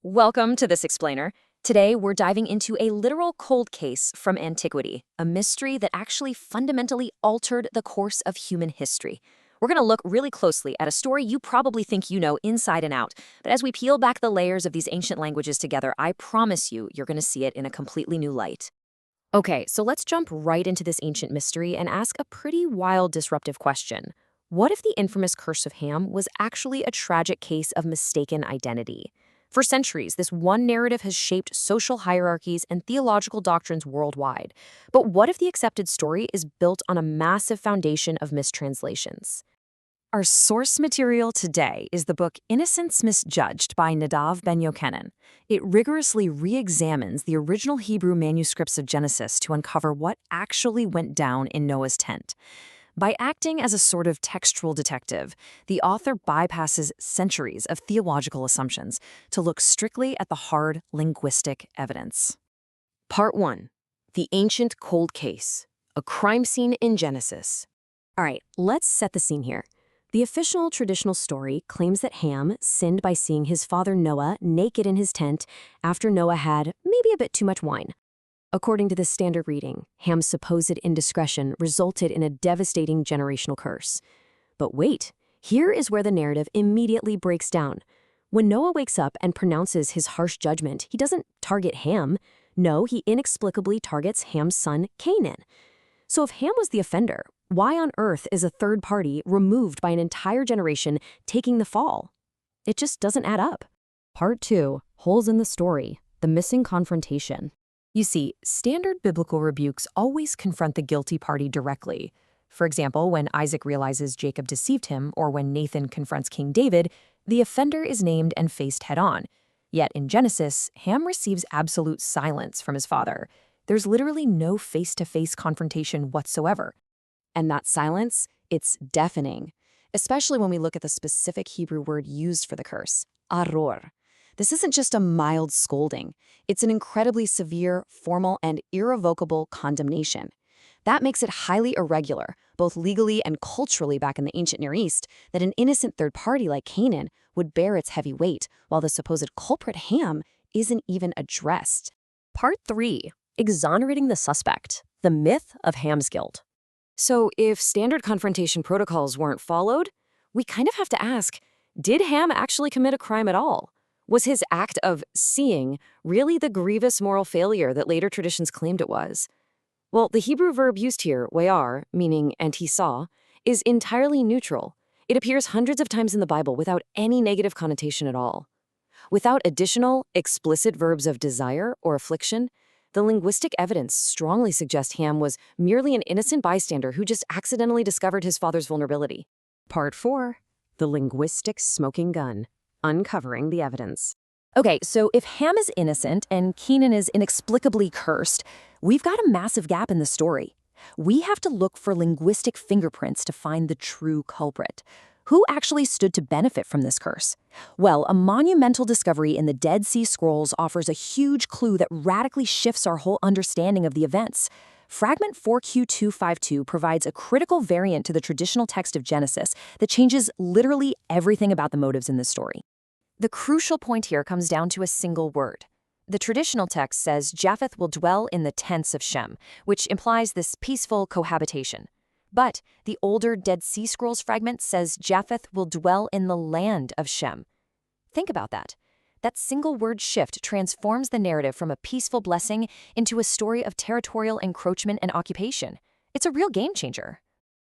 Welcome to This Explainer. Today, we're diving into a literal cold case from antiquity, a mystery that actually fundamentally altered the course of human history. We're going to look really closely at a story you probably think you know inside and out, but as we peel back the layers of these ancient languages together, I promise you're going to see it in a completely new light. Okay, so let's jump right into this ancient mystery and ask a pretty wild, disruptive question. What if the infamous Curse of Ham was actually a tragic case of mistaken identity? For centuries, this one narrative has shaped social hierarchies and theological doctrines worldwide. But what if the accepted story is built on a massive foundation of mistranslations? Our source material today is the book Innocence, Misjudged by Nadav Ben Yochanan. It rigorously re-examines the original Hebrew manuscripts of Genesis to uncover what actually went down in Noah's tent. By acting as a sort of textual detective, the author bypasses centuries of theological assumptions to look strictly at the hard linguistic evidence. Part 1. The Ancient Cold Case, a crime scene in Genesis. All right, let's set the scene here. The official traditional story claims that Ham sinned by seeing his father Noah naked in his tent after Noah had maybe a bit too much wine. According to the standard reading, Ham's supposed indiscretion resulted in a devastating generational curse. But wait, here is where the narrative immediately breaks down. When Noah wakes up and pronounces his harsh judgment, he doesn't target Ham. No, he inexplicably targets Ham's son, Canaan. So if Ham was the offender, why on earth is a third party removed by an entire generation taking the fall? It just doesn't add up. Part 2, Holes in the Story, the Missing Confrontation. You see, standard biblical rebukes always confront the guilty party directly. For example, when Isaac realizes Jacob deceived him, or when Nathan confronts King David, the offender is named and faced head-on. Yet in Genesis, Ham receives absolute silence from his father. There's literally no face-to-face confrontation whatsoever. And that silence, it's deafening, especially when we look at the specific Hebrew word used for the curse, aror. This isn't just a mild scolding. It's an incredibly severe, formal, and irrevocable condemnation. That makes it highly irregular, both legally and culturally back in the ancient Near East, that an innocent third party like Canaan would bear its heavy weight, while the supposed culprit Ham isn't even addressed. Part 3. Exonerating the suspect, the myth of Ham's guilt. So if standard confrontation protocols weren't followed, we kind of have to ask, did Ham actually commit a crime at all? Was his act of seeing really the grievous moral failure that later traditions claimed it was? Well, the Hebrew verb used here, we'ar, meaning and he saw, is entirely neutral. It appears hundreds of times in the Bible without any negative connotation at all. Without additional, explicit verbs of desire or affliction, the linguistic evidence strongly suggests Ham was merely an innocent bystander who just accidentally discovered his father's vulnerability. Part 4. The Linguistic Smoking Gun. Uncovering the evidence. Okay, so if Ham is innocent and Canaan is inexplicably cursed, we've got a massive gap in the story. We have to look for linguistic fingerprints to find the true culprit. Who actually stood to benefit from this curse? Well, a monumental discovery in the Dead Sea Scrolls offers a huge clue that radically shifts our whole understanding of the events. Fragment 4Q252 provides a critical variant to the traditional text of Genesis that changes literally everything about the motives in this story. The crucial point here comes down to a single word. The traditional text says Japheth will dwell in the tents of Shem, which implies this peaceful cohabitation. But the older Dead Sea Scrolls fragment says Japheth will dwell in the land of Shem. Think about that. That single word shift transforms the narrative from a peaceful blessing into a story of territorial encroachment and occupation. It's a real game changer.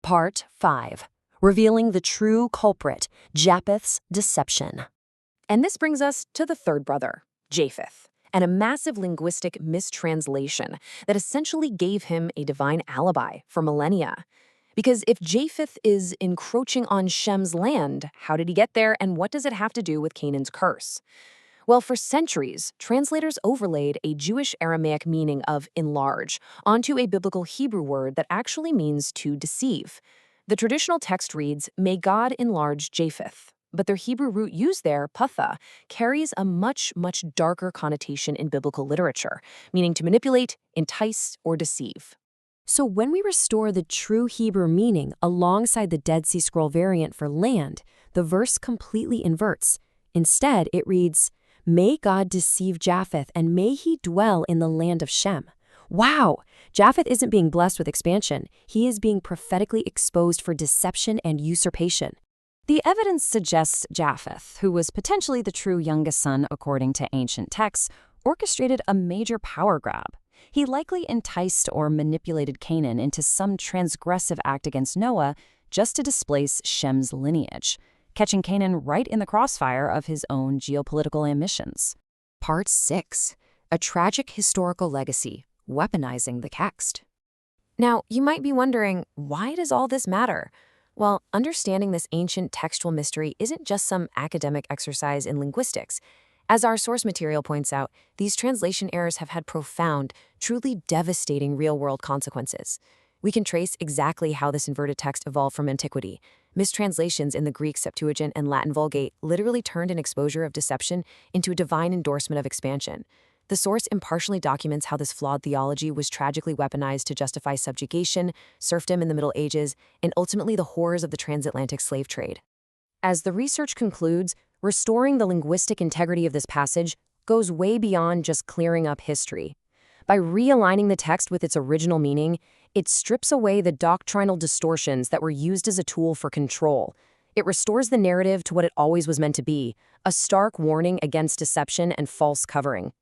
Part 5. Revealing the true culprit, Japheth's deception. And this brings us to the third brother, Japheth, and a massive linguistic mistranslation that essentially gave him a divine alibi for millennia. Because if Japheth is encroaching on Shem's land, how did he get there and what does it have to do with Canaan's curse? Well, for centuries, translators overlaid a Jewish Aramaic meaning of enlarge onto a biblical Hebrew word that actually means to deceive. The traditional text reads, "May God enlarge Japheth." But their Hebrew root used there, Pathah, carries a much, much darker connotation in biblical literature, meaning to manipulate, entice, or deceive. So when we restore the true Hebrew meaning alongside the Dead Sea Scroll variant for land, the verse completely inverts. Instead, it reads, May God deceive Japheth, and may he dwell in the land of Shem. Wow! Japheth isn't being blessed with expansion. He is being prophetically exposed for deception and usurpation. The evidence suggests Japheth, who was potentially the true youngest son according to ancient texts, orchestrated a major power grab. He likely enticed or manipulated Canaan into some transgressive act against Noah just to displace Shem's lineage, catching Canaan right in the crossfire of his own geopolitical ambitions. Part 6. A Tragic Historical Legacy, Weaponizing the Text. Now, you might be wondering, why does all this matter? Well, understanding this ancient textual mystery isn't just some academic exercise in linguistics. As our source material points out, these translation errors have had profound, truly devastating real-world consequences. We can trace exactly how this inverted text evolved from antiquity. Mistranslations in the Greek Septuagint and Latin Vulgate literally turned an exposure of deception into a divine endorsement of expansion. The source impartially documents how this flawed theology was tragically weaponized to justify subjugation, serfdom in the Middle Ages, and ultimately the horrors of the transatlantic slave trade. As the research concludes, restoring the linguistic integrity of this passage goes way beyond just clearing up history. By realigning the text with its original meaning, it strips away the doctrinal distortions that were used as a tool for control. It restores the narrative to what it always was meant to be, a stark warning against deception and false covering.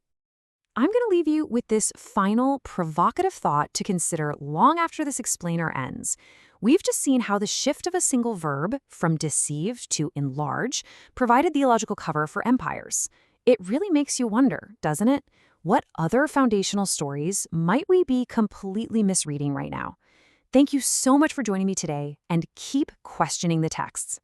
I'm going to leave you with this final, provocative thought to consider long after this explainer ends. We've just seen how the shift of a single verb, from deceive to enlarge, provided theological cover for empires. It really makes you wonder, doesn't it? What other foundational stories might we be completely misreading right now? Thank you so much for joining me today, and keep questioning the texts.